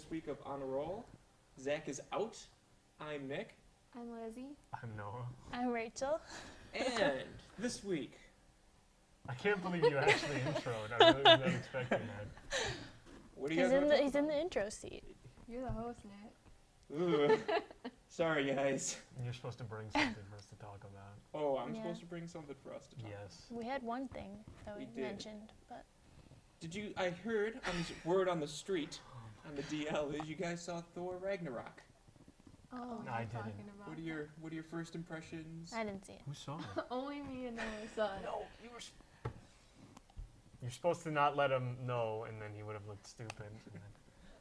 this week of On a Roll. Zach is out. I'm Nick. I'm Lizzie. I'm Noah. I'm Rachel. And this week, I can't believe you actually introed. I really was not expecting that. what do you He's guys in want the to he's in the intro seat. You're the host, Nick. Ooh. Sorry, guys. You're supposed to bring something for us to talk about. Oh, I'm Yeah. supposed to bring something for us to talk. Yes. We had one thing that We we did. mentioned, but Did you? I heard on this word on the street, on the DL, is you guys saw Thor Ragnarok. Oh, No, I I'm didn't. talking about What are your first impressions? I didn't see it. Who saw it? that. Only me and Noah saw it. No, you were. You're supposed to not let him know, and then he would have looked stupid. And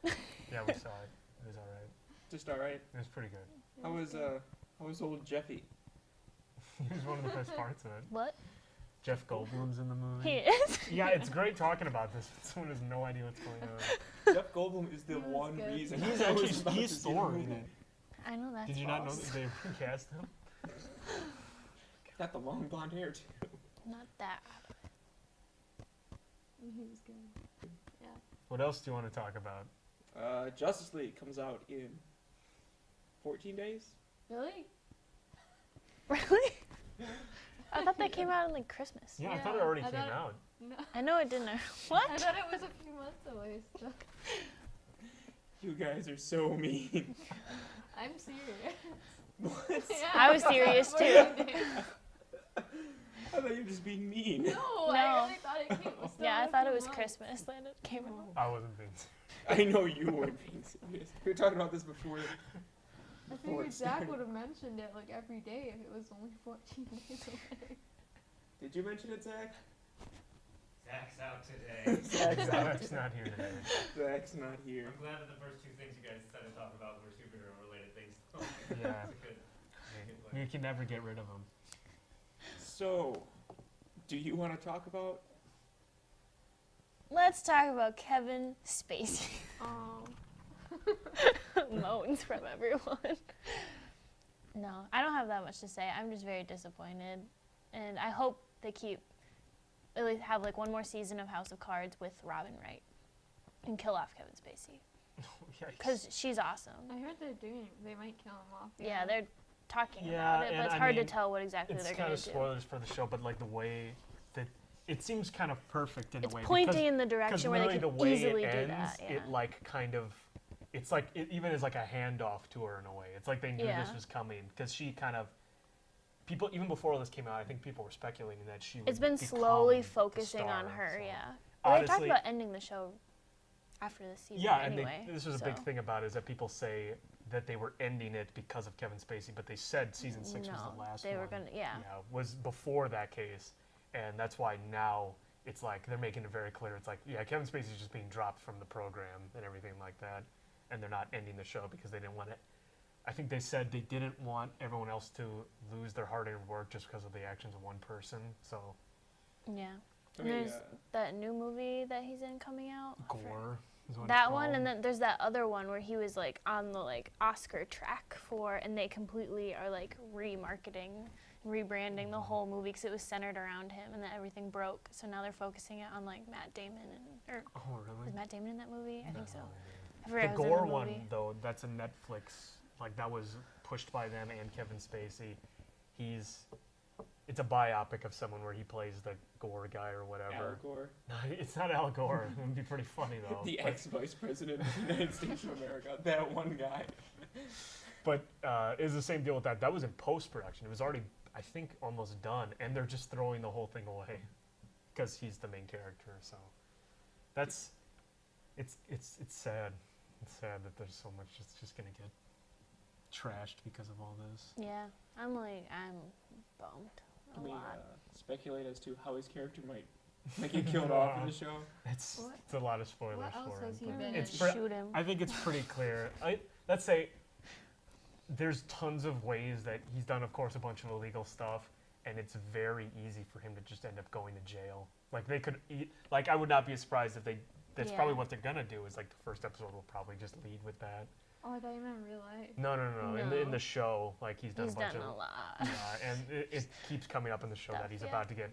then, yeah, we saw it. It was all right. Just all right. It was pretty good. How was old Jeffy? He was one of the best parts of it. What? Jeff Goldblum's in the movie. He is? Yeah, it's great talking about this, but someone has no idea what's going on. Jeff Goldblum is the He was one good. reason. He's I was actually about he's to see the Thor in movie. it. I know that's Did you not know false. that they recast him? Got the long blonde hair too. Not that. He was good. Yeah. What else do you want to talk about? Justice League comes out in 14 days. Really? Really? I thought that came out in like Christmas. Yeah, I thought it Yeah, already I came thought it- out. No. I know it didn't. I What? thought it was a few months away still. You guys are so mean. I'm serious. What? Yeah, I was serious, too. 14 days. I thought you were just being mean. No, No. I really thought it came still Yeah, I in a thought few it was months. Christmas when it came out. I wasn't being. I know you weren't being serious. We were talking about this before. I Before figured it Zach started. would have mentioned it like every day if it was only 14 days away. Did you mention it, Zach? Zach's out today. Zach's out. Zach's not here today. Zach's not here. I'm glad that the first two things you guys decided to talk about were superhero-related things. Yeah. It's a good You can never get rid of him. So, do you want to talk about? Let's talk about Kevin Spacey. Oh. Moans from everyone. No, I don't have that much to say. I'm just very disappointed. And I hope they at least have like one more season of House of Cards with Robin Wright and kill off Kevin Spacey. Yikes. Because she's awesome. I heard they might kill him off. Yeah, they're talking Yeah, about it, and but it's I hard mean, to tell what exactly It's they're kind going of to do. spoilers for the show, but like the way that it seems kind of perfect in It's a way. pointing in the because direction where they literally can the way easily it do ends, that. Yeah. it like kind of, it's like it even is like a handoff to her in a way. It's like they knew Yeah. this was coming because she kind of people even before all this came out. I think people were speculating that she. It's would been become slowly the focusing on star, her, so. yeah. Well, they talked Honestly- about ending the show after this season Yeah, anyway. and this was a big thing about it, is that people say that they were ending it because of Kevin Spacey, but they said season 6 was the last they one. were going to, yeah. Was before that case, and that's why now it's like they're making it very clear. It's like, yeah, Kevin Spacey's just being dropped from the program and everything like that, and they're not ending the show because they didn't want it. I think they said they didn't want everyone else to lose their hard-earned work just because of the actions of one person. So Yeah. I And mean, there's that new movie that he's in coming out. I forget. Gore is what it's That one, called. and then there's that other one where he was like on the like Oscar track for, and they completely are like remarketing, rebranding the whole movie because it was centered around him, and then everything broke. So now they're focusing it on like Matt Damon or Oh, really? was Matt Damon in that movie? I think so. No. I forget The who's in Gore the one, movie. though, that's a Netflix. Like that was pushed by them and Kevin Spacey. It's a biopic of someone where he plays the Gore guy or Al whatever. Gore, No, it's not Al Gore. It would be pretty funny though. the But- ex-vice president of the United States of America. That one guy. But it was the same deal with that. That was in post-production. It was already, I think, almost done, and they're just throwing the whole thing away because he's the main character. So that's it's sad. It's sad that there's so much that's just gonna get trashed because of all this. Yeah, I'm bummed a Can we lot. speculate as to how his character might get killed off in the show? It's What- it's a lot of spoilers what else for has it. he but been They're it's gonna pre- shoot him. I think it's pretty clear. Let's say there's tons of ways that he's done, of course, a bunch of illegal stuff, and it's very easy for him to just end up going to jail. Like they could, like I would not be surprised if they. That's Yeah. probably what they're gonna do. Is like the first episode will probably just lead with that. Oh, I thought you meant in real life. No. In No. the show, like he's done He's a bunch done of. a lot. Yeah, and it keeps coming up in the show Stuff, that he's yeah. about to get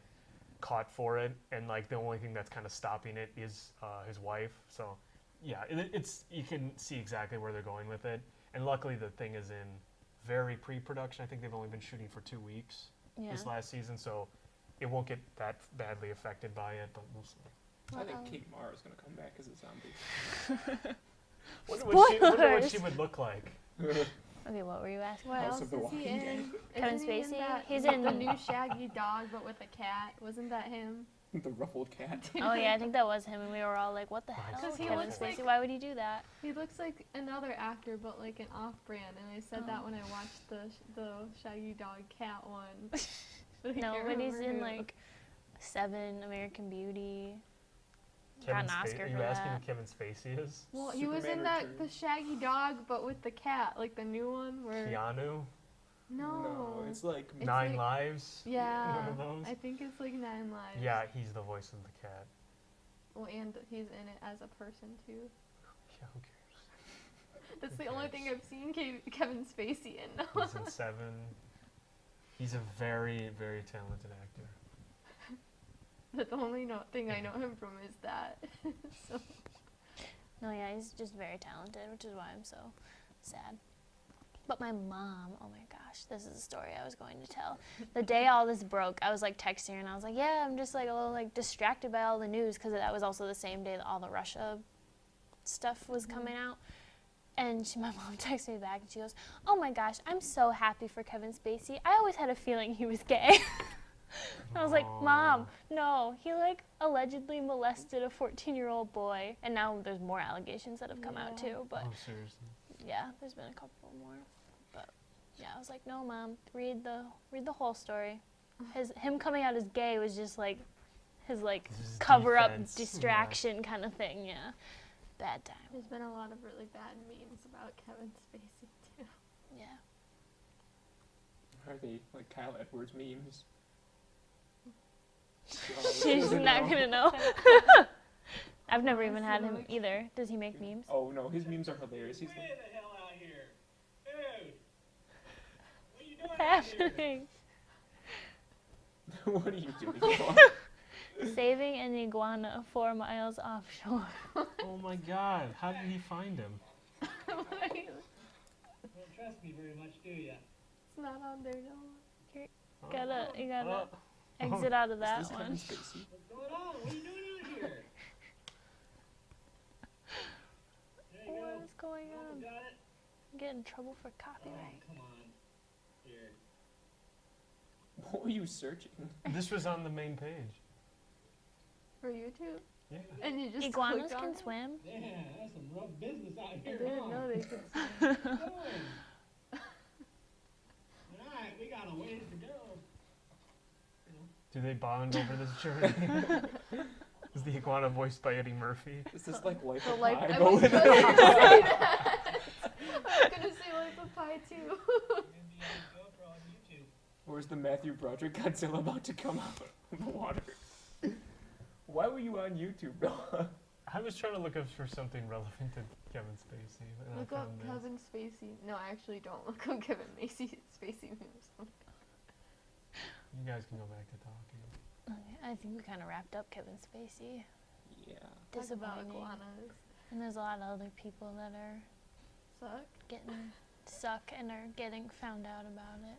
caught for it, and like the only thing that's kind of stopping it is his wife. So yeah, it's you can see exactly where they're going with it, and luckily the thing is in very pre-production. I think they've only been shooting for 2 weeks Yeah. this last season, so it won't get that badly affected by it. But we'll see. I think Wow. Kate Mara is gonna come back as a zombie. Wonder what she Spoilers. would look like. Okay, what were you asking? What House else of the is he Walking in? Kevin Isn't he in Spacey? that- He's the in- new Shaggy Dog, but with a cat. Wasn't that him? The ruffled cat. Oh yeah, I think that was him, and we were all like, "What the Nice. hell, 'Cause he Kevin looks Spacey? like- Why would he do that?" He looks like another actor, but like an off-brand. And I said that Oh. when I watched the Shaggy Dog cat one. But I No, can't but he's remember in who. like Seven, American Beauty. Kevin Got an Spa- Oscar Are for you asking that. who Kevin Spacey is? Well, he was in Superman that Returns. the Shaggy Dog, but with the cat, like the new one where. Keanu, No. it's like It's Nine like- Lives. Yeah. One of those. I think it's like 9 Lives. Yeah, he's the voice of the cat. Well, and he's in it as a person too. Yeah, who cares? That's Who the only thing cares? I've seen Kevin Spacey in. He's in Seven. He's a very, very talented actor. But the only thing I know him from is that. So No, yeah, he's just very talented, which is why I'm so sad. But my mom, oh my gosh, this is a story I was going to tell. The day all this broke, I was like texting her and I was like, yeah, I'm just like a little like distracted by all the news because that was also the same day that all the Russia stuff was coming out. And my mom texted me back and she goes, oh my gosh, I'm so happy for Kevin Spacey. I always had a feeling he was gay. I was like, Mom, no, he like allegedly molested a 14-year-old boy. And now there's more allegations that have come out Yeah. too. But Oh, seriously. yeah, there's been a couple more. But yeah, I was like, no, Mom, read the whole story. Him coming out as gay was just like his like This is cover up defense. distraction kind of thing. Yeah, bad time. there's been a lot of really bad memes about Kevin Spacey too. Yeah. Are they like Kyle Edwards memes? She's not gonna know. I've never even had him either. Does he make memes? Oh no, his memes are hilarious. He's Get like, the hell out here. Dude. What are you doing What's out here? happening? what are you doing? Saving an iguana 4 miles offshore. Oh my God! How did he find him? You don't trust me very much, do you? It's not on there, no. You gotta Oh. exit out of Is that this Kevin one. Spacey? What's going on? What are you doing out here? There you What go. is going Oh, on? got it? Get in trouble for Oh, copyright. come on. Here. What were you searching? This was on the main page. For YouTube? Yeah. And you just Iguanas clicked on can it? swim. Yeah, that's some rough business out I here. didn't know they could. What are you doing? All right, we got a ways to go. Do they bond over this journey? Is the iguana voiced by Eddie Murphy? Is this like Life The of life. Pi? I but was with- gonna say that. I was gonna say Life of Pi too. Maybe I GoPro on YouTube. Or is the Matthew Broderick Godzilla about to come out of the water? Why were you on YouTube, Noah? I was trying to look up for something relevant to Kevin Spacey, and Look I up found this. Kevin Spacey. No, actually, don't look up Kevin Spacey memes. You guys can go back to talking. Okay, I think we kind of wrapped up Kevin Spacey. Yeah. Talk about Disappointing. iguanas. And there's a lot of other people that are Suck. getting suck and are getting found out about it.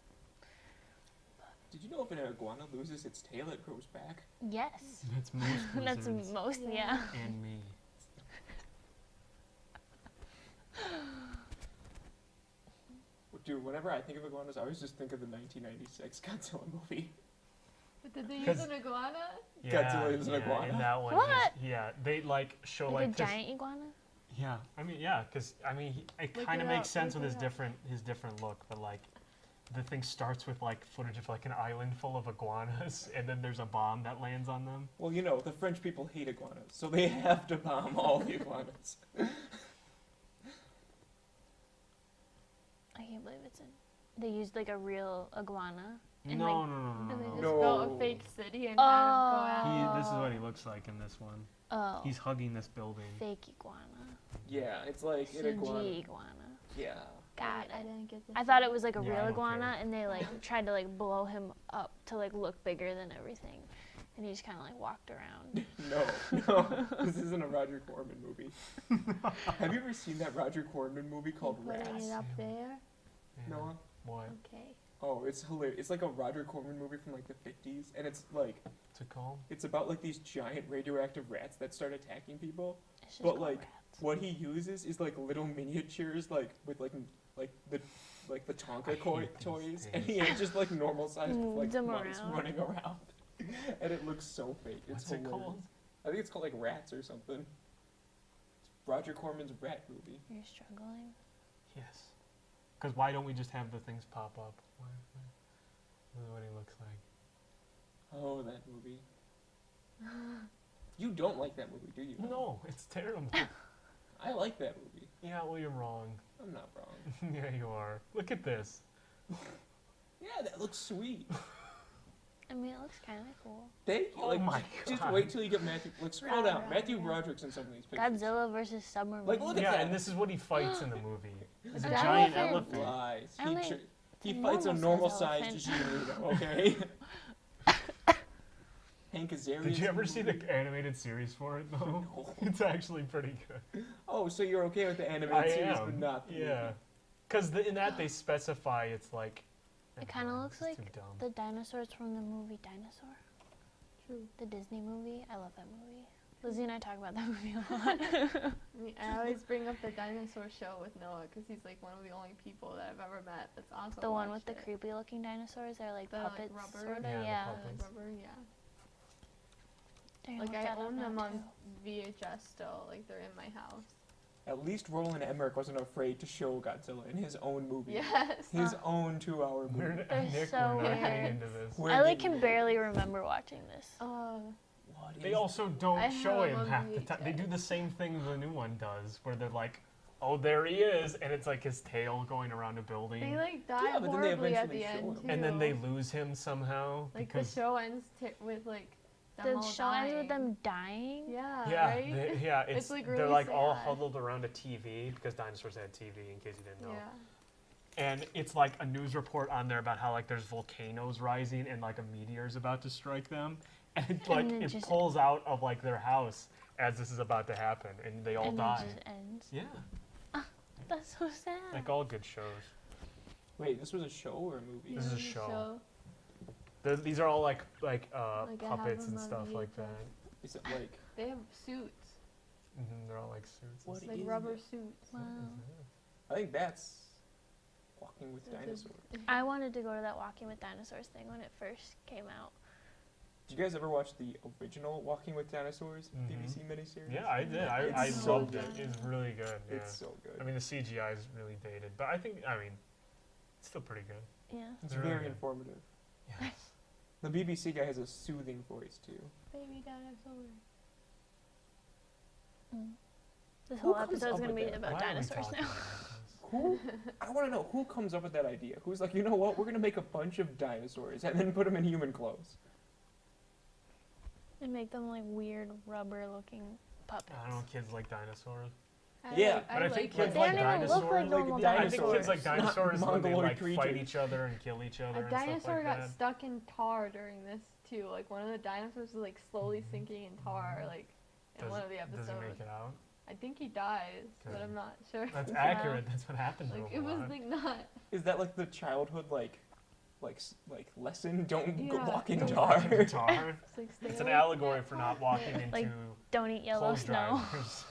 Did you know if an iguana loses its tail, it grows back? Yes. That's most That's lizards most, Yeah. yeah. and me. Dude, whenever I think of iguanas, I always just think of the 1996 Godzilla movie. But did they use 'Cause- an iguana? Godzilla is an iguana? In that one, What? yeah, they like show Like a like this. giant iguana? Yeah, I mean, yeah, because I mean, it Look kind it of makes up, sense look with it up. his different look, but like, the thing starts with like footage of like an island full of iguanas, and then there's a bomb that lands on them. Well, you know, the French people hate iguanas, so they have to bomb all the iguanas. I can't believe it's in. They used like a real iguana. And, No, like- no, no, no, And they no, just no. built No. a fake city and Oh. had him go out. This is what he looks like in this one. Oh. He's hugging this building. Fake iguana. Yeah, it's like an CG iguana. iguana. Yeah. Got I it. didn't get this. I thought it was like a Yeah, I real don't iguana, care. and they like tried to like blow him up to like look bigger than everything. and he just kind of like walked around. No, this isn't a Roger Corman movie. Have you ever seen that Roger Corman movie called Putting Rats? it up there. Yeah. Noah? What? Okay. Oh, it's hilarious. It's like a Roger Corman movie from like the 50s, and it's like What's it called? it's about like these giant radioactive rats that start attacking people. It's just But, called like, Rats. What he uses is like little miniatures, like with like the Tonka I hate these toys, and things. he has just like normal sized Moves like them mice around. running around, and it looks so fake. It's What's it hilarious. called? I think it's called like Rats or something. It's Roger Corman's rat movie. You're struggling. Yes. Because why don't we just have the things pop up? This is what he looks like. Oh, that movie. You don't like that movie, do you? No, it's terrible. I like that movie. Yeah, well, you're wrong. I'm not wrong. Yeah, you are. Look at this. Yeah, that looks sweet. I mean, it looks kind of cool. Thank you. Oh Like, my just God. wait till you get Matthew. Like, scroll Rah, down. rah, Matthew rah. Broderick's in some of these pictures. Godzilla versus Submarine. Like, look at Yeah, that. and this is what he fights in the movie. It's a That giant elephant. elephant. Lies. I mean, He a fights a normal-sized normal-sized Shinudo, okay? Hank Azaria. Did you ever see the animated series for it, though? No. It's actually pretty good. Oh, so you're okay with the animated I series, am. but not the Yeah. movie. Because in that they specify it's like. It kind of Never mind, looks it's like too dumb. the dinosaurs from the movie Dinosaur, True. the Disney movie. I love that movie. Lizzie and I talk about that movie a lot. I mean, I always bring up the dinosaur show with Noah because he's like one of the only people that I've ever met that's also The one with watched the it. creepy looking dinosaurs. They're like The, like, puppets, rubber? sort of. Yeah, the Yeah. puppets. Rubber, yeah. Dang, Like look I that up own now, them on too. VHS still. Like they're in my house. At least Roland Emmerich wasn't afraid to show Godzilla in his own movie. Yes. His own 2-hour movie. They're Nick, so we're not getting weird. into this. We're I like getting can barely remember watching this. What They is- also don't I show have him on half the time. They do VHS. the same thing the new one does, where they're like, "Oh, there he is," and it's like his tail going around a building, They like die Yeah, but then they horribly at eventually the show end him. too. and then they lose him somehow like because the show ends with like them The all show ends with dying. them dying. Yeah. yeah, Right. it's like they're really like all sad. huddled around a TV because dinosaurs had TV. In case you didn't know. Yeah. And it's like a news report on there about how like there's volcanoes rising and like a meteor's about to strike them, and it, like then it just- pulls out of like their house as this is about to happen, and they all and die. it just ends. Yeah, That's so sad. like all good shows. Wait, this was a show or a movie? This is a Yeah, show. These are all like Like, I have puppets and them on stuff like VHS. that. Is it like They have suits, They're all like suits. What and like is rubber it? suits. Wow. I think that's Walking with That's a- Dinosaurs. I wanted to go to that Walking with Dinosaurs thing when it first came out. Did you guys ever watch the original Walking with Dinosaurs Mhm. BBC miniseries? Yeah, I did. I It's so loved it. good. It's really good. Yeah. It's so good. I mean, the CGI is really dated, but I think it's still pretty good. Yeah. It's really very good. informative. Yes. The BBC guy has a soothing voice too. Baby dinosaur. This Who whole comes episode's up gonna with be that? about Why are we dinosaurs talking now. about this? Who? I want to know who comes up with that idea. Who's like, you know what? We're gonna make a bunch of dinosaurs and then put them in human clothes. And make them like weird rubber looking puppets. I don't know. Kids like dinosaurs. Yeah, but I think like kids They like don't even look dinosaurs. like normal yeah, I think kids like Dinosaurs, not dinosaurs when they mongoloid like fight creatures. each other and kill each other A and stuff dinosaur like got that. stuck in tar during this too. Like one of the dinosaurs was like slowly sinking in tar, like in one of the Does episodes. he make it out? I think he dies, but Good. I'm not sure. That's Yeah. accurate. That's what happened to Like him it a was lot. like not. Is that like the childhood lesson? Don't go Yeah, walk in don't tar. Walking in tar. It's, like, stay It's an away allegory from for that not tar walking pit. into Like, Don't eat yellow clothes snow. dryers.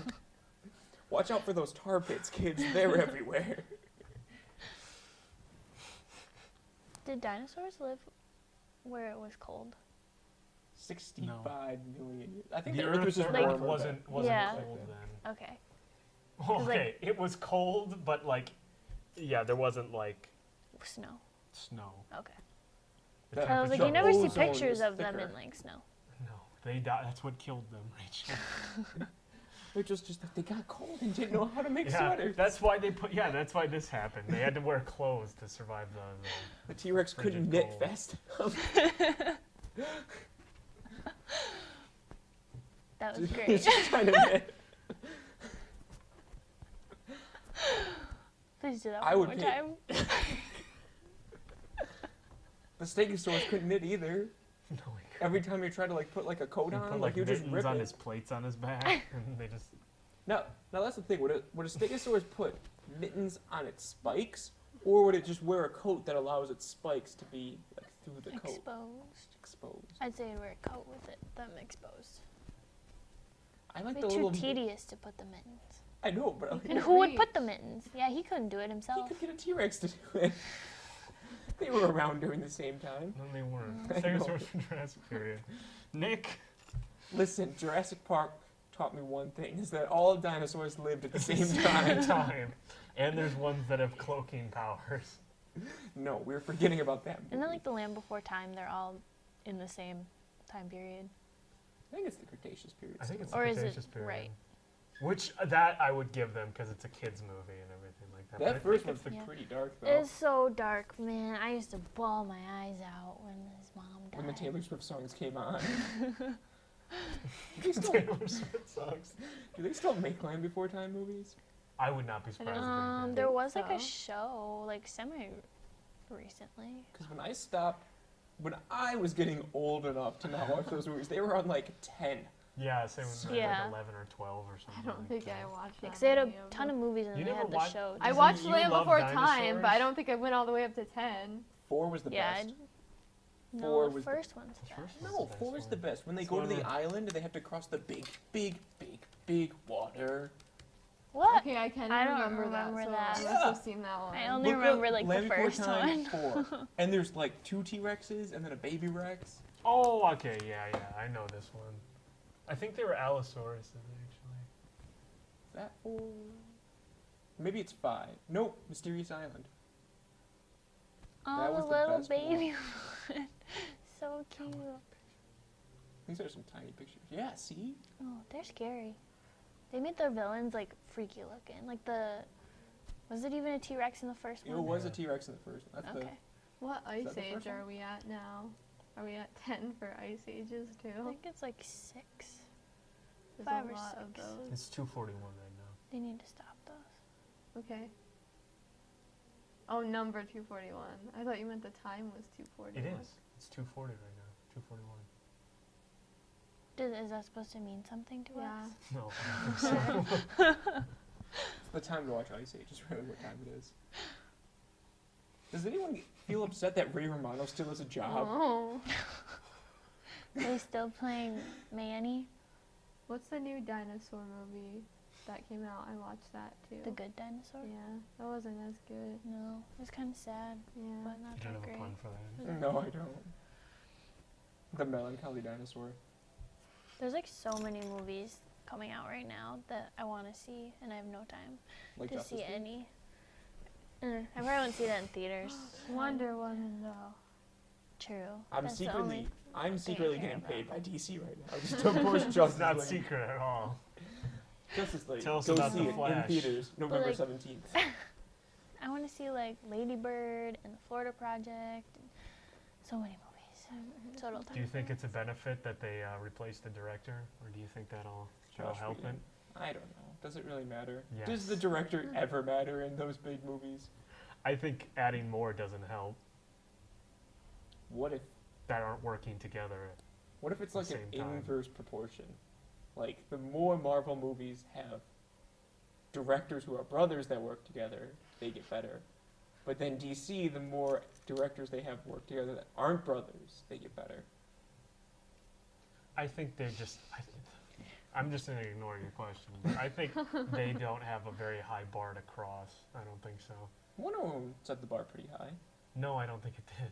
Watch out for those tar pits, kids. They're everywhere. Did dinosaurs live where it was cold? 65 million years. I think The the Earth was just Like- warmer wasn't then. Yeah. cold then. Okay. Okay, it was cold, but like, yeah, there wasn't like Snow. snow. Okay. The That- I was like, the you never see ozone pictures is of them thicker. in like snow. No, they died. That's what killed them, Rachel. They're just like, they got cold and didn't know how to make Yeah, sweaters. that's why they put. Yeah, that's why this happened. They had to wear clothes to survive the The T-Rex couldn't frigid knit cold. fast. That was He's great. just trying to knit. Please do that I one would more pay- time. The Stegosaurus couldn't knit either. No, he Every time you try to like put like a coat He on, put like like you just mittens rip on it. his plates on his back, and they just. Now that's the thing. Would a Stegosaurus put mittens on its spikes, or would it just wear a coat that allows its spikes to be like through the coat exposed? I'd say wear a coat with them exposed. I like It'd the be too little. tedious to put the mittens. I know, but okay, And who would put the mittens? Yeah, he couldn't do it he himself. could get a T-Rex to do it. They were around during the same time. No, they weren't. I know. Stegosaurus from Jurassic period. Nick. Listen, Jurassic Park taught me one thing: is that all dinosaurs lived at the same Same time. time. And there's ones that have cloaking powers. No, we were forgetting about that. And then movie. like the Land Before Time, they're all in the same time period. I think it's the Cretaceous period. I think it's still. the Or is it- Cretaceous period. right. Which that I would give them because it's a kids movie and everything like that. But I That first think one's Yeah. pretty dark though. It's so dark, man. I used to bawl my eyes out when his mom died. When the Taylor Swift songs came on. do, they it's still, Taylor Swift songs. do they still make Land Before Time movies? I would not be surprised if they did. There think was like a so. show, like semi recently. Because when I was getting old enough to not watch those movies, they were on like 10. Yeah, same with Yeah. like 11 or 12 or I something. don't like think that. I watched that. Because they had a many of ton them. of movies and You they never had the watched- show. I You watched love Land Before Time, dinosaurs? but I don't think I went all the way up to 10. 4 was the Yeah, best. no, Four the was the- first one's The the first best. one's No, the 4 best is the one. best. When they It's go to the whatever. island, they have to cross the big water. What? Okay, I can't I don't remember remember that. that. So I must have seen that one. I only Look up remember like Land the Before first Time one. 4. And there's like 2 T-Rexes and then a baby Rex. Oh, okay, yeah, I know this one. I think they were Allosauruses actually. Is that 4? Maybe it's 5. Nope, Mysterious Island. That Oh, was the the little best one. baby one. So cute. These are some tiny pictures. Yeah, see? Oh, they're scary. They made their villains like freaky looking. Like was it even a T-Rex in the first It one? was a Yeah. T-Rex in the first one. That's Okay. What that ice the age first are one? we at now? Are we at 10 for ice ages I too? think it's like 6. There's 5 a or lot 6. of those. It's 241 right now. They need to stop those. Okay. Oh, number 241. I thought you meant the time was 241. It is. It's 240 right now. 241. Is that supposed to mean something to Yeah. us? No, I don't think so. It's the time to watch Ice Age. Is really what time it is. Does anyone feel upset that Ray Romano still has a job? Oh. Are they still playing Manny, What's the new dinosaur movie that came out? I watched that too. the good dinosaur? Yeah, that wasn't as good. No, it was kind of sad, Yeah. but not You don't that have a great. pun for that. No, I don't. The Melancholy Dinosaur. There's like so many movies coming out right now that I want to see, and I have no time Like to Justice see League? any. I probably won't see that in theaters. Wonder Woman though. True. I'm That's the only I'm thing I secretly care getting about. paid by DC right now. Just to push It's Justice not League. secret at all. Justice League. Tell us Go about see The it in Flash. theaters, November like- 17th. I want to see like Lady Bird and the Florida Project, and so many movies. Total time. Do you think it's a benefit that they replaced the director, or do you think that'll Josh help Whedon. it? I don't know. Does it really matter? Yes. Does the director ever matter in those big movies? I think adding more doesn't help. What if That aren't working together. it's like an Same time. inverse proportion? Like the more Marvel movies have directors who are brothers that work together, they get better. But then DC, the more directors they have work together that aren't brothers, they get better. I think they just. I'm just going to ignore your question. But I think they don't have a very high bar to cross. I don't think so. Wonder Woman set the bar pretty high. No, I don't think it did.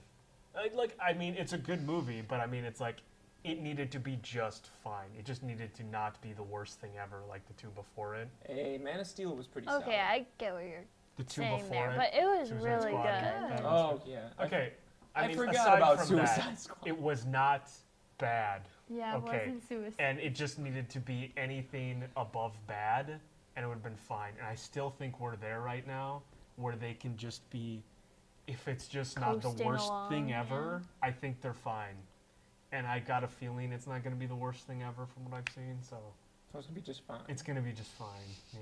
I mean, it's a good movie, but I mean, it's like it needed to be just fine. It just needed to not be the worst thing ever, like the two before it. Hey, Man of Steel was pretty Okay, solid. I get what you're The two saying before there, it. but it was Suicide really Squad. good. Good. Oh yeah. Okay, I mean, forgot aside about from Suicide that, Squad. it was not bad, Yeah, it Okay. wasn't suicide. and it just needed to be anything above bad, and it would have been fine. And I still think we're there right now, where they can just be, if it's just not the Coasting worst along, thing yeah. ever, I think they're fine. And I got a feeling it's not going to be the worst thing ever from what I've seen, so So it's gonna be just fine. It's gonna be just fine. Yeah.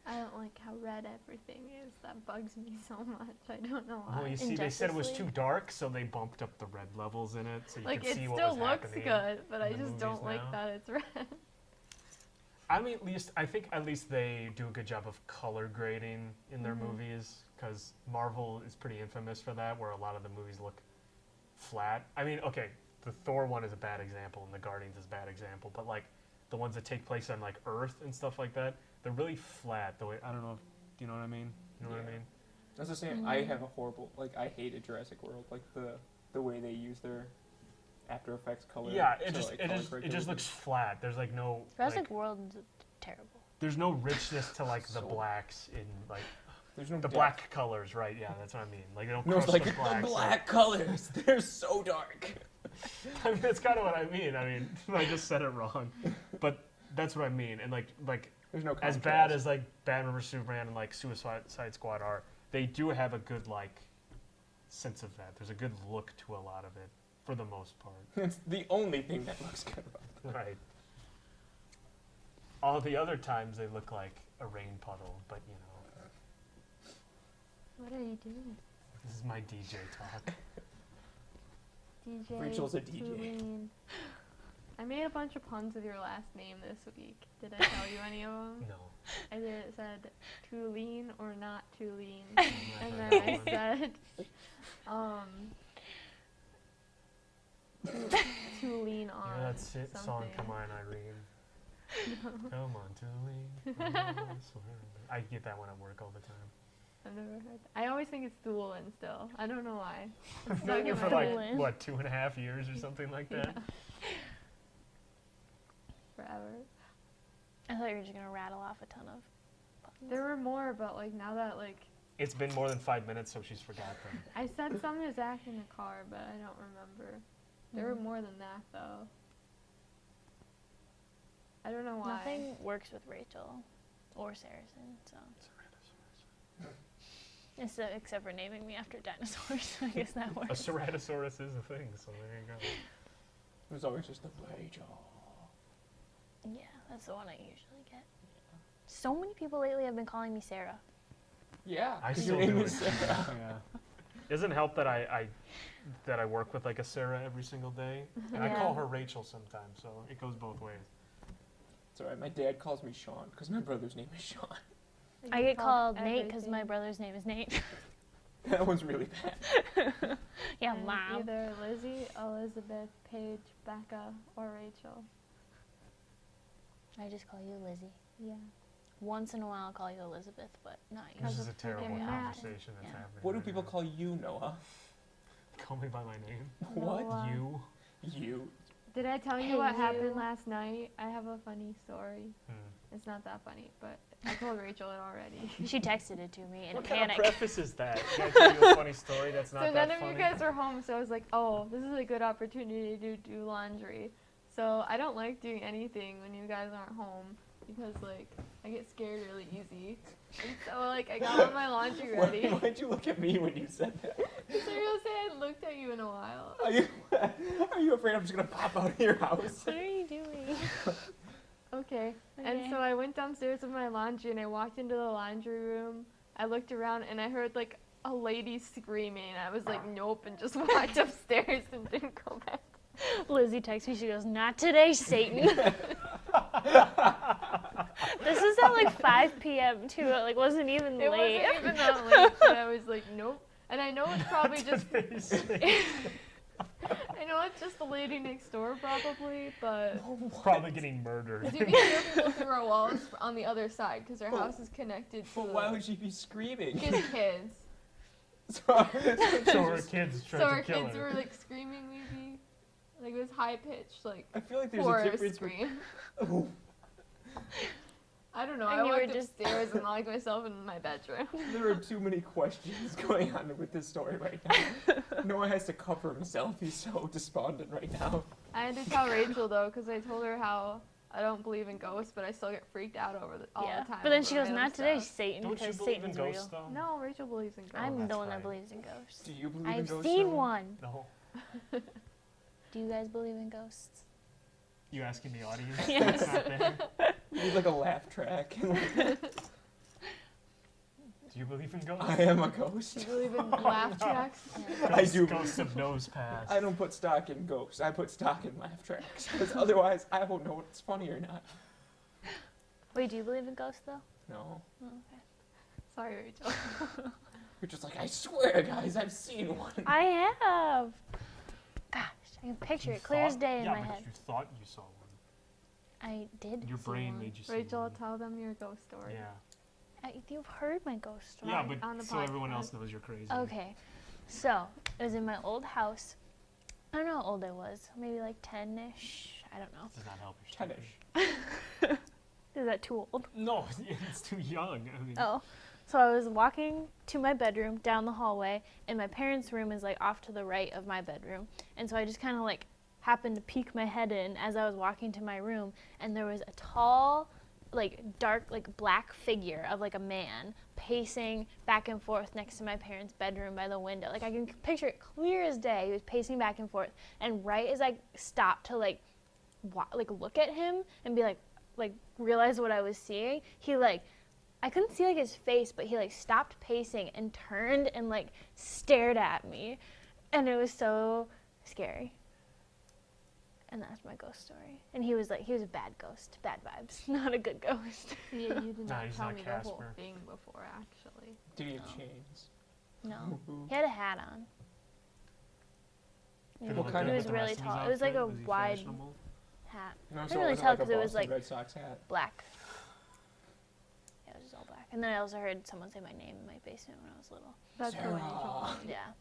I don't like how red everything is. That bugs me so much. I don't know why. Well, you see, they said it was Justice too League? dark, so they bumped up the red levels in it, so you Like could it see what still was looks happening. good, but I in the just don't movies like now. that it's red. I think at least they do a good job of color grading in their Mhm. movies, because Marvel is pretty infamous for that, where a lot of the movies look flat. I mean, okay, the Thor one is a bad example, and the Guardians is a bad example, but like the ones that take place on like Earth and stuff like that, they're really flat. The way I don't know, do you know what I mean? You know what I Yeah. mean? That's the same. I Mhm. have a horrible I hated Jurassic World. Like the way they use their After Effects color. Yeah, to, it just like, it color just correct it just everything. looks flat. There's like no Jurassic like, World's terrible. there's no richness to like the So- blacks in like There's no the depth. black colors, right? Yeah, that's what I mean. Like they don't No, it's crush like the blacks. the black colors. They're so dark. I mean, that's kind of what I mean. I mean, I just said it wrong, but that's what I mean. And like There's no as contrast. bad as like Batman vs Superman and like Suicide Squad are, they do have a good like sense of that. There's a good look to a lot of it for the most part. It's the only thing that looks good about Right. All the other times they look like a rain puddle, but you know, What are you doing? this is my DJ talk. DJ. Rachel's a DJ. Tulane. I made a bunch of puns with your last name this week. Did I tell you any of them? No. I said too lean or not too lean. I've And heard then that I one. said, too lean on. You know that song, something. Come On Irene? Come on, Tulane. Oh, I swear. I get that one at work all the time. I've never heard that. I always think it's Thulin still. I don't know why. It's I've stuck known in you my for head. like, what, 2.5 years or something like that? Forever. I thought you were just gonna rattle off a ton of puns. There were more, but like now that like It's been more than 5 minutes, so she's forgot them. I said something to Zach in the car, but I don't remember. There were more than that though. I don't know why. Nothing works with Rachel or Saracen, so. Except for naming me after dinosaurs. I guess that A works. Ceratosaurus is a thing, so there you go. It was always just the Rachel. Yeah, that's the one I usually get. So many people lately have been calling me Sarah. Yeah, I 'cause still your name do is it. Sarah. Yeah. Doesn't help that I work with like a Sarah every single day, and I call Yeah. her Rachel sometimes, so it goes both ways. It's alright. My dad calls me Sean because my brother's name is Sean. I get called Nate because everything. my brother's name is Nate. That one's really bad. Yeah, And mom. Either Lizzie, Elizabeth, Paige, Becca, or Rachel. I just call you Lizzie. Yeah. Once in a while, I'll call you Elizabeth, but not This Because is of a terrible freaking Matt. conversation that's Yeah. happening. What do right people now. call you, Noah? Call me by my name. What? Noah. You. You. Did I tell Hey, you what you. happened last night? I have a funny story. Hmm. It's not that funny, but I told Rachel it already. She texted it to me in What a kind panic. of preface is that? Can I tell you a funny story that's not So that none of funny? you guys were home, so I was like, oh, this is a good opportunity to do laundry. So I don't like doing anything when you guys aren't home because like I get scared really easy. And so like I got all my laundry ready. Why'd you look at me when you said that? Seriously, I hadn't looked at you in a while. Are you afraid I'm just gonna pop out of your house? What are you doing? Okay. And so I went downstairs with my laundry and I walked into the laundry room. I looked around and I heard like a lady screaming. I was like, nope, and just walked upstairs and didn't go back. Lizzie texts me. She goes, "Not today, Satan." This is at like 5 p.m. too. It like wasn't even It late. wasn't even that late, but I was like, nope. And I know it's probably just I know it's just the lady next door probably, but Probably getting murdered. you can hear people through our walls on the other side because our But- house is connected to But why would she be screaming? just kids. So, So her kids tried So to our kill kids her. were like screaming maybe. Like it was high pitched, like I feel like there's a horror difference scream. between. I don't know. And I you were walked just- upstairs and locked myself in my bedroom. There are too many questions going on with this story right now. Noah has to cover himself. He's so despondent right now. I had to tell Rachel though, because I told her how I don't believe in ghosts, but I still get freaked out all Yeah. the time. But then over she goes, random "Not today, stuff." Satan," Don't you because believe in Satan's ghosts real. though? No, Rachel believes in ghosts. I'm that's the one that fine. believes in ghosts. Do you believe in I've ghosts? seen Noah? one. No. Do you guys believe in ghosts? You asking the audience? Yes. That's not there. We need like a laugh track. Do you believe in ghosts? I am a Do you ghost. believe in laugh tracks? I do. Ghosts of nose pass. I don't put stock in ghosts. I put stock in laugh tracks. Because otherwise, I won't know what's funny or not. Wait, do you believe in ghosts though? No. Oh, okay. Sorry, Rachel. You're just like, I swear, guys, I've seen one. I have. Gosh, I can picture You it clear as thought- day in yeah, my but head. you thought you saw one. I did. Your see brain one. made you see Rachel, one. tell them your ghost story. Yeah. You've heard my ghost story. Yeah, but on the so everyone podcast. else knows you're crazy. Okay, so it was in my old house. I don't know how old I was. Maybe like 10-ish. I don't know. Does not help your Tennis. Is that too old? No, it's too young. I mean, Oh. So I was walking to my bedroom down the hallway, and my parents' room is like off to the right of my bedroom. And so I just kind of like happened to peek my head in as I was walking to my room, and there was a tall, like dark, like black figure of like a man pacing back and forth next to my parents' bedroom by the window. Like I can picture it clear as day. He was pacing back and forth, and right as I stopped to like look at him and be like realize what I was seeing, he like, I couldn't see like his face, but he like stopped pacing and turned and like stared at me, and it was so scary. And that's my ghost story. And he was a bad ghost, bad vibes, not a good ghost. See, you did Nah, not he's tell not me the whole Casper. thing before, actually. Do you have No. chains? No, Ooh. he had a hat on. Could've What looked kind good of- He was with the really rest of his tall. It was like a outfit. Was he wide fashionable? hat, No, Couldn't so really was tell like a 'cause it was, Boston like- Red Sox hat. black. Yeah, it was just all black. And then I also heard someone say my name in my basement when I was little. That's the one you told Sarah. me. Yeah.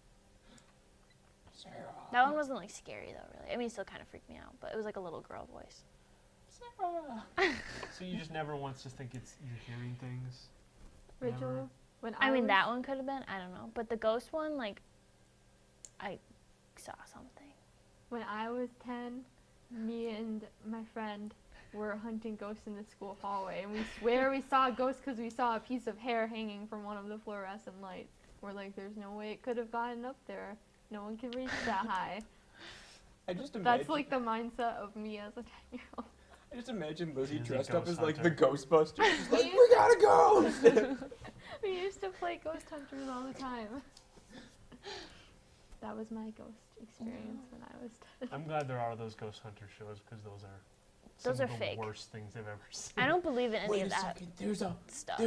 Sarah. That one wasn't like scary though, really. I mean, it still kind of freaked me out, but it was like a little girl voice. Sarah. So you just never once just think it's you're hearing things? Never? Rachel, when I mean, was- that one could have been. I don't know, but the ghost one, like, I saw something. When I was 10, me and my friend were hunting ghosts in the school hallway, and we swear we saw a ghost because we saw a piece of hair hanging from one of the fluorescent lights. We're like, there's no way it could have gotten up there. No one can reach that high. I just imagine. That's like the mindset of me as a 10-year-old. I just imagine Lizzie She's a dressed up ghost as like the hunter. Ghostbusters. She's like, We we got a ghost. We used to play ghost hunters all the time. That was my ghost experience when I was 10. I'm glad there are those ghost hunter shows because those are Those some are of the fake. worst things I've ever seen. I don't believe in any Wait of a that second. There's a stuff.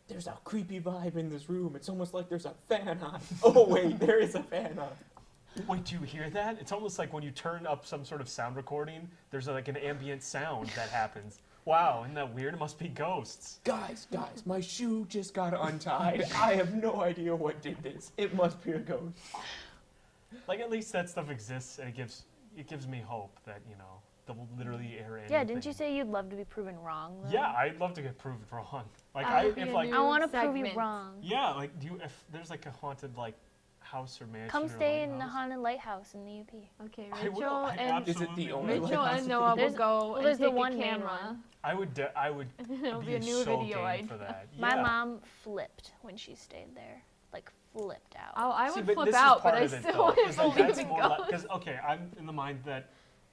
there's a creepy vibe in this room. It's almost like there's a fan on. Oh wait, there is a fan on. Wait, do you hear that? It's almost like when you turn up some sort of sound recording, there's like an ambient sound that happens. Wow, isn't that weird? It must be ghosts. Guys, my shoe just got untied. I have no idea what did this. It must be a ghost. Like at least that stuff exists, and it gives me hope that they'll literally air anything. Yeah, didn't you say you'd love to be proven wrong? Though? Yeah, I'd love to get proved wrong. Like That would be if a like new I want to prove you segment. wrong. yeah, like if there's like a haunted like house or mansion. Come or stay in the lighthouse. haunted lighthouse in the UP. Okay, I will. Rachel I and Is it the absolutely only will. Rachel lighthouse and in Noah will There's- go well, and there's the take one a main camera. one. I would And it'll be a be new so video game idea. for that. My Yeah. mom flipped when she stayed there. Like flipped out. Oh, I See, would but flip this is out, but part I of it, still though, wouldn't is that believe that's in more ghosts. because okay, I'm in the mind that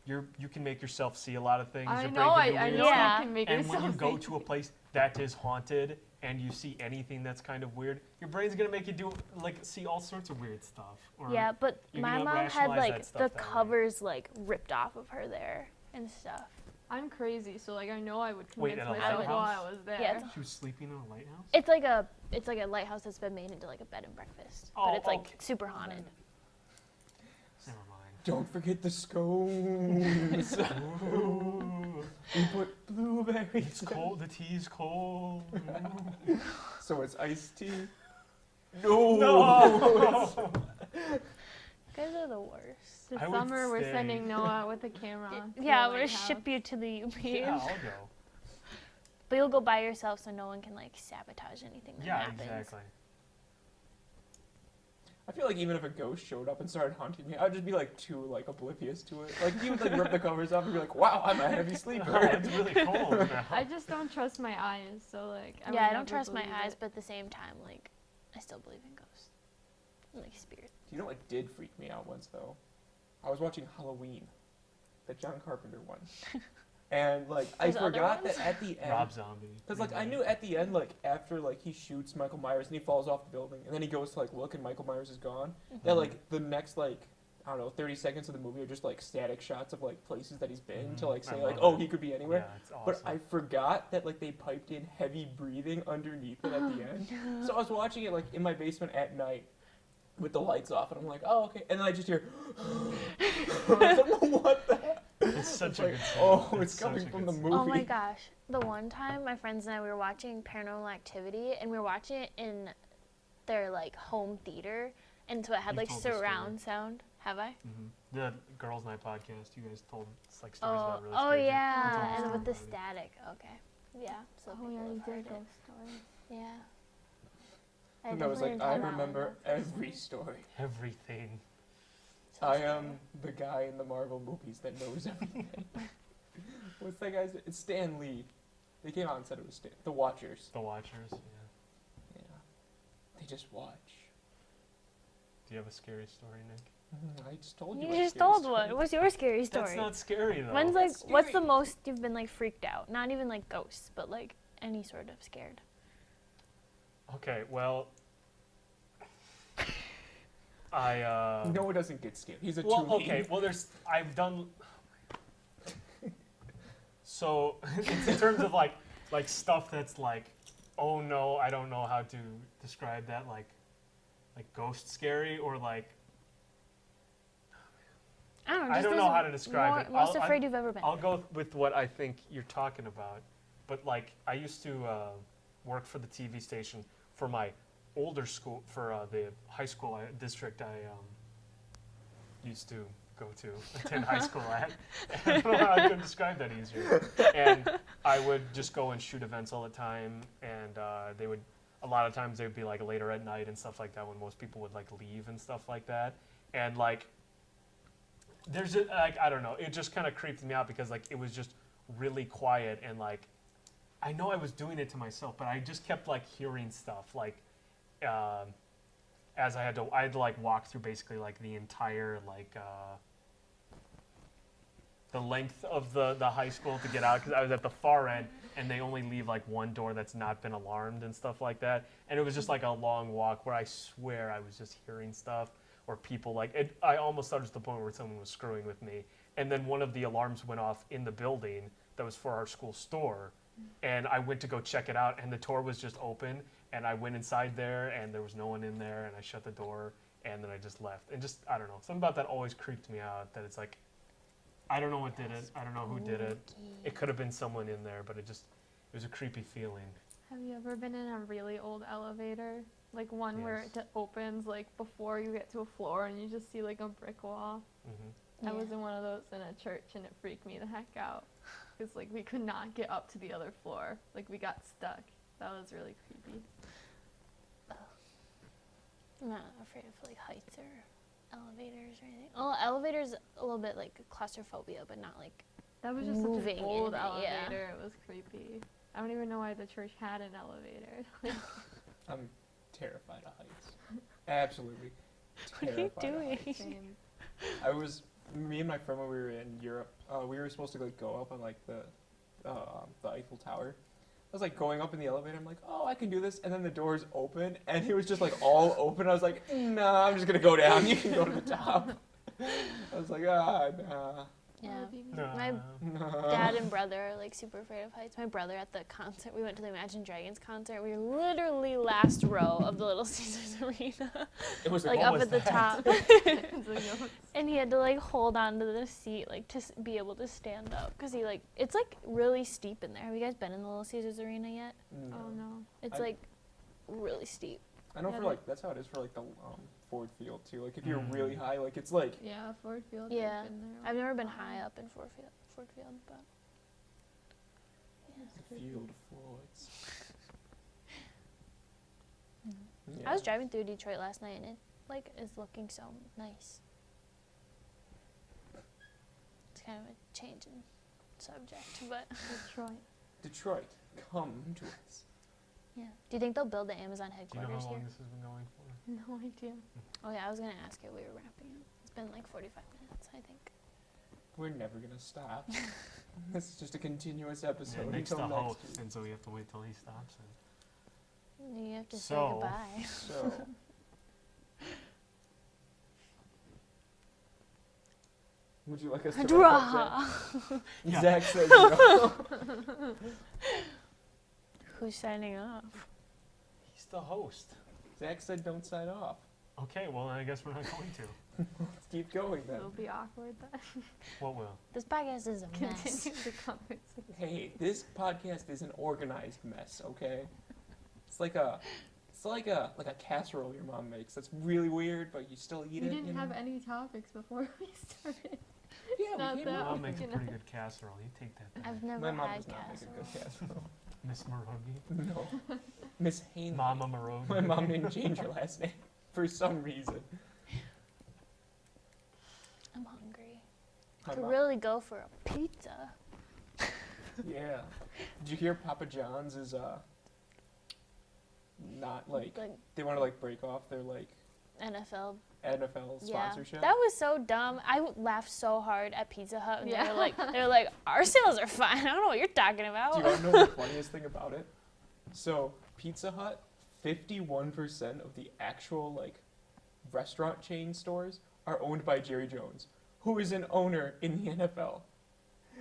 you can make yourself see a lot of things. I your know, brain can do I weird know stuff, Yeah. you can make and when yourself you go see to a place that is haunted and you see anything that's kind of weird, your brain's gonna make you do like see all sorts of weird stuff. Or Yeah, but you're my gonna mom had rationalize that like stuff the that way. covers like ripped off of her there and stuff. I'm crazy, so like I know I would Wait, convince at a myself while I lighthouse? was there. Yeah, She was sleeping in a lighthouse. It's like a lighthouse that's been made into like a bed and breakfast, Oh, but it's like okay. super haunted. Never mind. Don't forget the scones. Ooh, We put blueberries. it's cold. The tea's cold. So it's iced tea. No. No. You guys are the worst. This I would summer we're stay. sending Noah with a camera. to Yeah, the I'm gonna lighthouse. ship you to the UP. Yeah, I'll go. But you'll go by yourself so no one can like sabotage anything that Yeah, happens. exactly. I feel like even if a ghost showed up and started haunting me, I'd just be like too like oblivious to it. Like he would like rip the covers off and be like, "Wow, I'm a heavy Oh, sleeper." it's really cold now. I just don't trust my eyes, so like. I would Yeah, I never don't trust my believe eyes, it. but at the same time, like, I still believe in ghosts. And, like spirits. You know what did freak me out once though? I was watching Halloween, the John Carpenter one, And like I There's other forgot ones? that at the end, Rob Zombie. because like I knew at the end, like after like he shoots Michael Myers and he falls off the building, and then he goes to like look and Michael Myers is gone. That like the next like I don't know 30 seconds of the movie are just like static shots of like places that he's been to like I say love like oh it. he could be anywhere. Yeah, it's awesome. But I forgot that like they piped in heavy breathing underneath it at the end. So I was watching it like in my basement at night with the lights off, and I'm like, oh okay, and then I just hear, I was like, what the heck? It's such It's a like, good scene. oh, it's such coming a from good the scene. movie. Oh my gosh. The one time my friends and I we were watching Paranormal Activity and we were watching it in their like home theater and so it had You've like told this story. surround sound. Have I? The Girls Night podcast, you guys told it's like stories Oh, about really oh scary shit. yeah, You told Yeah. and this with the story. static. Okay. Yeah. So Oh, people yeah, you have heard did it. ghost stories. Yeah. And I was definitely like, I didn't tell that one, remember though. every story. Everything. So I scary. am the guy in the Marvel movies that knows everything. What's that guy's? It's Stan Lee. They came out and said it was Stan. The Watchers. The Watchers, yeah. Yeah. They just watch. Do you have a scary story, Nick? I just told you. You my just scary told story. one. What's your scary story? That's not scary though. When's like That's what's the scary. most you've been like freaked out? Not even like ghosts, but like any sort of scared. Okay, well, I Noah doesn't get scared. He's a well, two-lead. okay, well, I've done. So, in terms of like stuff that's like, oh no, I don't know how to describe that, like ghost scary or like, I don't know. I just don't know how to describe more, it. Most I'll- afraid you've ever been. I'll go with what I think you're talking about. But like, I used to work for the TV station for my older school, for the high school district I used to go to, attend high school at. I don't know how I could describe that easier. And I would just go and shoot events all the time, and they would, a lot of times they would be like later at night and stuff like that when most people would like leave and stuff like that. And like, there's a, like, I don't know, it just kind of creeped me out because like it was just really quiet and like, I know I was doing it to myself, but I just kept like hearing stuff like, as I had to like walk through basically like the entire like the length of the high school to get out because I was at the far end and they only leave like one door that's not been alarmed and stuff like that, and it was just like a long walk where I swear I was just hearing stuff or people like it. I almost thought it was the point where someone was screwing with me, and then one of the alarms went off in the building that was for our school store. And I went to go check it out, and the door was just open. And I went inside there, and there was no one in there. And I shut the door, and then I just left. And just, I don't know, something about that always creeped me out. That it's like, I don't know what did it. I don't know who did it. It could have been someone in there, but it was a creepy feeling. Have you ever been in a really old elevator? Like one where Yes. it opens like before you get to a floor and you just see like a brick wall? Hmm I was in one of those in a church and it freaked me the heck out. Because like we could not get up to the other floor. Like we got stuck. That was really creepy. I'm not afraid of like heights or elevators or anything. Oh, elevators a little bit like claustrophobia, but not like. That was just Moving such an old in it, yeah. elevator. It was creepy. I don't even know why the church had an elevator. I'm terrified of heights. Absolutely. What are you terrified of doing? heights. Same. Me and my friend when we were in Europe, we were supposed to like go up on like the Eiffel Tower. I was like going up in the elevator. I'm like, oh, I can do this. And then the doors open, and it was just like all open. I was like, nah, I'm just gonna go down. You can go to the top. I was like, nah. Yeah. Oh, baby. My nah. dad and brother are like super afraid of heights. My brother at the concert, we went to the Imagine Dragons concert. We were literally last row of the Little Caesars Arena, It was like what up was at the that? top. It's like, no, And he had to like hold on to the seat like to be able to stand up because he like it's like really steep in there. Have you guys been in the Little Caesars Arena yet? No. oh no. It's I- like really steep. I know Yeah, for they- like that's how it is for like the Ford Field too. Like if you're Mm. really high, like it's like Yeah, Ford Field. Yeah. I've been there I've never been all the high time. up in Ford Field, but the field of Fords. I was driving through Detroit last night and it like is looking so nice. It's kind of a change in subject, but Detroit. Detroit, come to us. yeah. Do you think they'll build the Amazon Do you know headquarters how long here? this has been going for? No idea. Oh yeah, I was gonna ask it. We were wrapping up. It's been like 45 minutes, I think. We're never gonna stop. This is just a continuous episode Nick's until the next host, week. and so we have to wait till he stops. And You have to say So- goodbye. So, would you like us to wrap up, Draw. Zach? Zach says no. Who's signing off? he's the host. Zach said don't sign off. Okay, well, I guess we're not going to. Let's keep going then. It'll be awkward then. What will? This podcast is a mess. Continue the conversation. Hey, this podcast is an organized mess, okay? It's like a casserole your mom makes. That's really weird, but you still eat We it. didn't you know? have any topics before we started. Yeah, not we came that up Mom with- makes a you know. pretty good casserole. You take that back. I've never My mom had does not make a good casserole. casserole. Miss Maroney. No. Miss Hainley. Mama Maroney. My mom didn't change her last name for some reason. I'm hungry. My Could mom- really go for a pizza. Yeah. Did you hear Papa John's is not like Like they want to like break off their like NFL. NFL Yeah, sponsorship? that was so dumb. I laughed so hard at Pizza Hut. And Yeah. they were like, our sales are fine. I don't know what you're talking Do you about. want to know the funniest thing about it? So Pizza Hut, 51% of the actual like restaurant chain stores are owned by Jerry Jones, who is an owner in the NFL.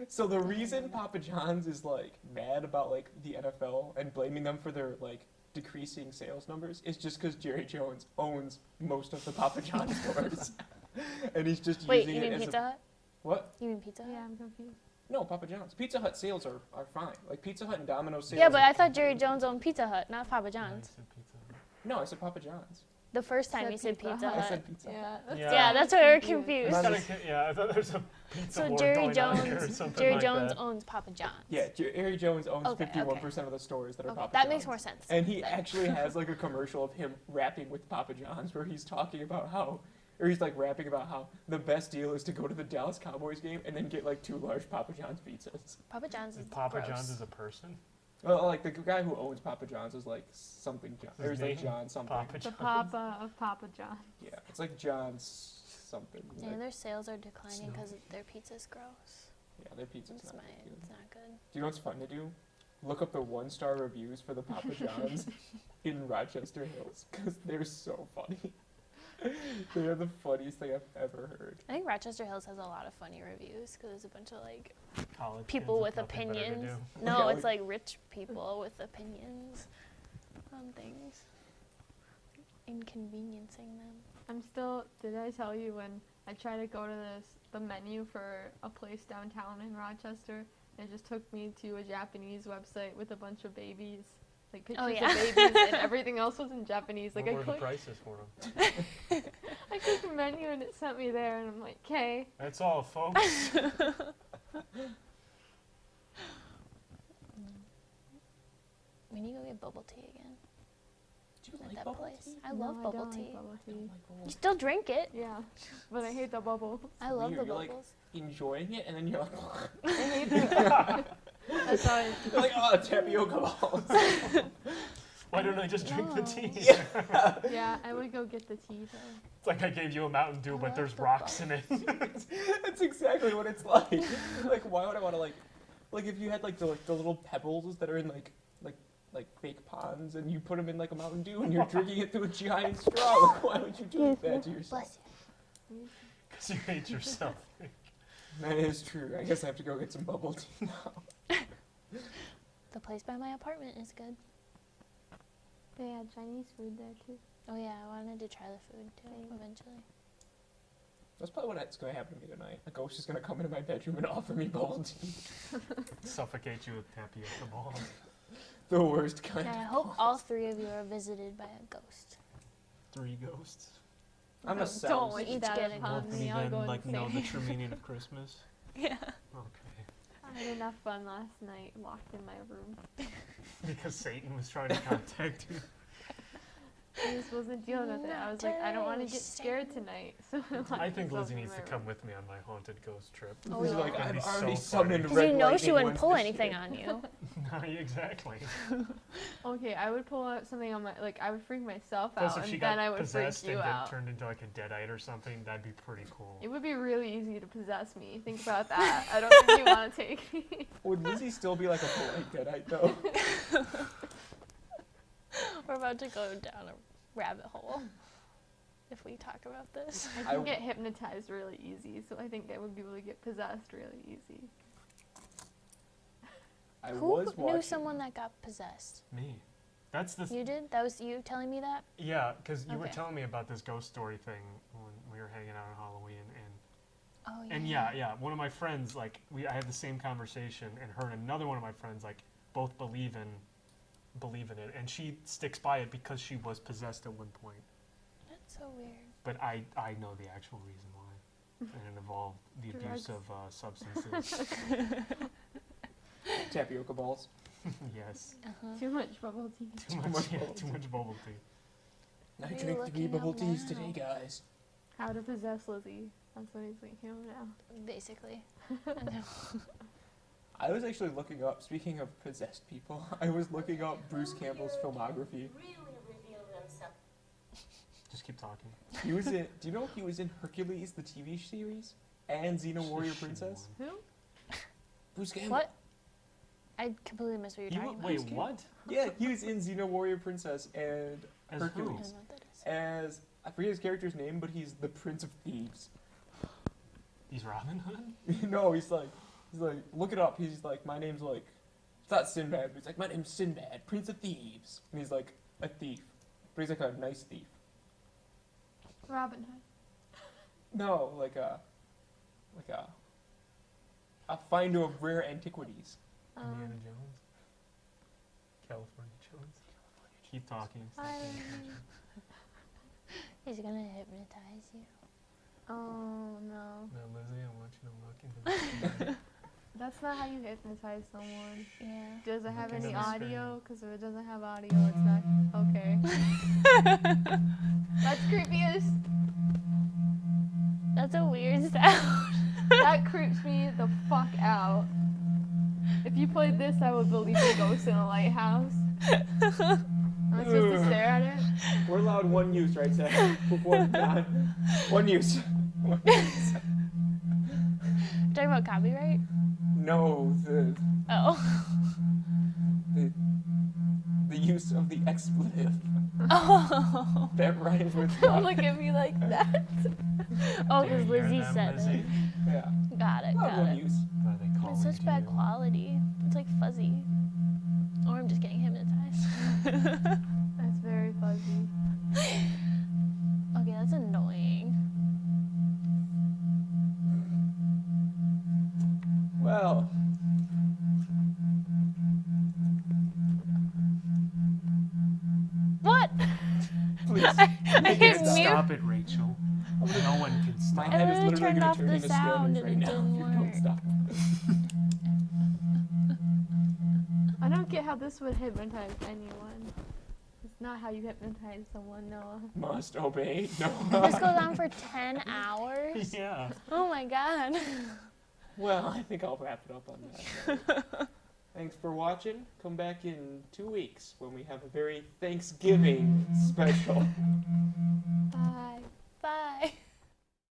So the reason Papa John's is like mad about like the NFL and blaming them for their like decreasing sales numbers is just because Jerry Jones owns most of the Papa John's stores, and he's just Wait, using you it mean as Pizza a Hut? what? You mean Pizza Hut? Yeah, I'm confused. No, Papa John's. Pizza Hut sales are fine. Like Pizza Hut and Domino's sales. Yeah, but are- I thought Jerry Jones owned Pizza Hut, not Papa Yeah, John's. he said Pizza Hut. No, I said Papa John's. The first time Said you said Pizza Pizza Hut. I Hut. said Pizza Hut. Yeah, that's Yeah. Yeah, that's why we're confused. confused. Not Kinda as- yeah, I thought there's a pizza So war Jerry going on here or Jones, something Jerry like Jones that. owns Papa John's. Yeah, Jerry Jones owns Okay, 51% of the stores that are Okay, Papa that John's. makes more sense. And he actually has like a commercial of him rapping with Papa John's where he's talking about how, or he's like rapping about how the best deal is to go to the Dallas Cowboys game and then get like 2 large Papa John's pizzas. Papa John's is Papa gross. John's is a person. Well, like the guy who owns Papa John's is like something John, or His he's like name? John something. Papa The John's. Papa of Papa John. Yeah, it's like John's something. Yeah, Like, their sales are declining because Snowy. their pizza's gross. yeah, their pizza's It's, not my, very good. it's not good. Do you know what's fun to do? Look up the 1-star reviews for the Papa John's in Rochester Hills because they're so funny. They are the funniest thing I've ever heard. I think Rochester Hills has a lot of funny reviews because there's a bunch of like College people kids with nothing better to opinions. do. No, Yeah, it's like rich people with opinions on things, inconveniencing them. I'm still. Did I tell you when I tried to go to the menu for a place downtown in Rochester? It just took me to a Japanese website with a bunch of babies, like pictures yeah. of babies, and everything else was in Japanese. Like What I were the clicked, prices for them? I clicked the menu and it sent me there, and I'm like, okay. That's all, folks. We need to go get bubble tea again Do you at like that bubble place. tea? I No, love bubble don't tea. Like bubble I don't tea. like bubble You tea. still drink it. Yeah, but I hate the bubble. I love weird. the You're like- bubbles. Enjoying it, and then you're like, I hate the. That's how I. you're like, oh, tapioca balls. Why don't I just drink the No. tea? Yeah, I would go get the tea though. It's like I gave you a Mountain Dew, I but love there's the rocks in it. That's exactly what it's like. Like, why would I want to like if you had like the little pebbles that are in like fake ponds, and you put them in like a Mountain Dew, and you're drinking it through a giant straw. Like, why would you do that to yourself? Bless you. Because you hate yourself. That is true. I guess I have to go get some bubble tea now. The place by my apartment is good. They had Chinese food there too. Oh yeah, I wanted to try the food too Same. eventually. That's probably what's going to happen to me tonight. A ghost is going to come into my bedroom and offer me bubble tea. Suffocate you with tapioca balls. The worst kind. Yeah, I hope all 3 of you are visited by a ghost. 3 ghosts. I'm a Don't sound. Each wish that get a upon Both of me. you I'll then go like know the insane. true meaning of Christmas. Yeah. Okay. I had enough fun last night locked in my room. Because Satan was trying to contact you. I just wasn't dealing with it. I was like, I don't want to get scared tonight. So I think locked Lizzie myself needs in to my come room. with me on my haunted ghost trip. Oh, This is yeah. like, That'd I've be so already funny. summoned Because Because red you know she lightning wouldn't once pull this anything year. on you. Exactly. Okay, I would pull out something on my, like, I would freak myself Plus, out, if she and got then I would freak possessed you and out. turned into like a deadite or something, that'd be pretty cool. It would be really easy to possess me. Think about that. I don't think you want to take me. Would Lizzie still be like a polite deadite though? We're about to go down a rabbit hole if we talk about this. I can get hypnotized really easy, so I think I would be able to get possessed really easy. I Who was watching. knew someone that got possessed? Me. That's the You did? That was you telling me that? yeah, because you were Okay. telling me about this ghost story thing when we were hanging out on Halloween, Oh, yeah. and yeah, one of my friends like I had the same conversation, and her and another one of my friends like both believe in it, and she sticks by it because she was possessed at one point. That's so weird. But I know the actual reason why, and it involved the abuse Drugs. of substances. Tapioca balls. Yes, Uh-huh. Too much bubble tea. too Too much, much yeah, bubble too tea. much bubble tea. I What are you drink 3 looking bubble up teas now? today, guys. How to possess Lizzie. That's what he's thinking of now. Basically. I was actually looking up, speaking of possessed people, I was looking up Bruce Campbell's filmography. Just keep talking. He was in, do you know he was in Hercules, the TV series? And Xena Warrior She Princess? Who? Bruce Campbell. What? I completely missed what you're talking about. Wait, what? Yeah, he was in Xena Warrior Princess and As I who? Hercules. don't know what that is. As, I forget his character's name, but he's the Prince of Thieves. He's Robin Hood? No, he's like, look it up. He's like, my name's like, it's not Sinbad, but he's like, my name's Sinbad, Prince of Thieves. And he's like a thief, but he's like a nice thief. Robin Hood. No, like a finder of rare antiquities. Indiana Jones? California Jones? Keep talking. Stop I paying don't attention. He's gonna hypnotize you. Oh no. Now, Lizzie, I want you to look into this. That's not how you hypnotize someone. Yeah. Does it have Look any into the audio? Because if it doesn't have audio, it's not okay. That's creepy as. That's a weird sound. That creeps me the fuck out. If you played this, I would believe in ghosts in a lighthouse. Am I supposed to stare at it? We're allowed one use, right, Zach? Before God. One use. One use. Talking about copyright? No, Oh. the use of the expletive Oh. that rhymes with Don't God. look at me like that. Oh, Do you because hear Lizzie them, said Lizzie? it. Yeah. Got it, Allowed got one it. use. Are they calling It's such to bad you? quality. It's like fuzzy. Or I'm just getting hypnotized. That's very fuzzy. Okay, that's annoying. Well. What? Please. I make hit it stop. mute. Stop it, Rachel. No one can My stop. I head is literally literally turned going off to turn the into sound Spanish right and it now didn't if you don't work. stop. I don't get how this would hypnotize anyone. It's not how you hypnotize someone, Noah. Must obey. No. This goes on for 10 hours? Yeah. Oh my god. Well, I think I'll wrap it up on that. Thanks for watching. Come back in 2 weeks when we have a very Thanksgiving special. Bye.